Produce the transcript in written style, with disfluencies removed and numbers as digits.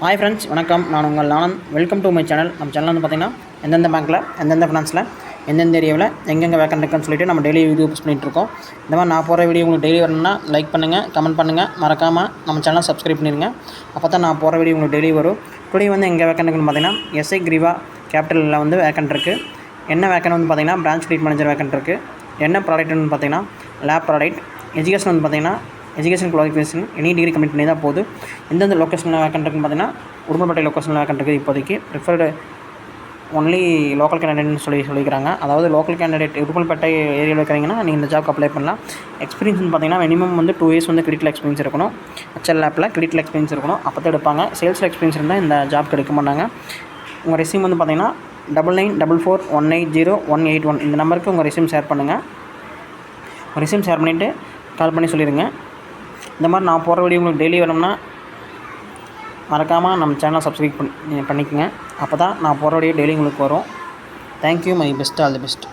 Hi friends, வணக்கம். நான் உங்கள் Anand. Welcome to my channel. நம்ம சேனல் வந்து பார்த்திங்கன்னா எந்தெந்த பேங்க்கில், எந்தெந்த ஃபினான்ஸில், எந்தெந்த ஏரியாவில் எங்கெங்கே வேக்கண்ட் இருக்குன்னு சொல்லிட்டு நம்ம டெய்லி வீடியோ போஸ்ட் பண்ணிகிட்ருக்கோம். இந்த மாதிரி நான் போகிற வீடியோ உங்களுக்கு டெய்லி வரணும்னா லைக் பண்ணுங்கள், கமெண்ட் பண்ணுங்கள், மறக்காமல் நம்ம சேனலை சப்ஸ்கிரைப் பண்ணிடுங்க. அப்போ தான் நான் போகிற வீடியோ உங்களுக்கு டெய்லி வரும். டுடே வந்து எங்கே வேக்கண்ட் இருக்குன்னு பார்த்தீங்கன்னா எஸ்ஐ கிரீவா கேபிட்டலில் வந்து வேக்கண்ட் இருக்குது. என்ன வேக்கண்ட் வந்து பார்த்திங்கன்னா பிரான்ச் கிரெடிட் மேனேஜர் வேக்கண்ட் இருக்குது. என்ன ப்ராடக்ட்னு பார்த்தீங்கன்னா லேப் ப்ராடக்ட். எஜுகேஷன் வந்து பார்த்திங்கன்னா education qualification any degree complete பண்ணி தான் போகுது. எந்தெந்த லொக்கேஷனில் வேக்கண்ட் இருக்குன்னு பார்த்தீங்கன்னா உடுமல்பேட்டை லொக்கேஷனில் வேக்கண்ட் இருக்குது. இப்போதைக்கு ப்ரிஃபர்டு ஒன்லி லோக்கல் கேண்டிடேட்னு சொல்லிக்கிறாங்க. அதாவது லோக்கல் கேண்டிடேட் உடுமல்பேட்டை ஏரியாவில் இருக்கிறீங்கன்னா நீங்கள் இந்த ஜாப்க்கு அப்ளை பண்ணலாம். எக்ஸ்பீரியன்ஸ்னு பார்த்தீங்கன்னா மினிமம் வந்து 2 இயர்ஸ் வந்து கிரிட்டிக்கல் எக்ஸ்பீரியன்ஸ் இருக்கணும். ஹெச்எல் லேப்பில் கிரிட்டிக்கல் எக்ஸ்பீரியன்ஸ் இருக்கணும். அப்போ தான் எடுப்பாங்க. சேல்ஸில் எக்ஸ்பீரியன்ஸ் இருந்தால் இந்த ஜாப்க்கு எடுக்க மாட்டாங்க. உங்கள் ரெஸ்யூம் வந்து பார்த்தீங்கன்னா 9944180181 இந்த நம்பருக்கு உங்கள் ரெஸ்யூம் ஷேர் பண்ணுங்கள். உங்கள் ரெஸ்யூம் ஷேர் பண்ணிவிட்டு கால் பண்ணி சொல்லிடுங்க. இந்த மாதிரி நான் போகிற வீடியோ உங்களுக்கு டெய்லி வேணும்னா மறக்காமல் நம்ம சேனலை சப்ஸ்கிரைப் பண்ணிக்கோங்க. அப்போ தான் நான் போகிற வீடியோ டெய்லி உங்களுக்கு வரும். Thank you. My best. All the best.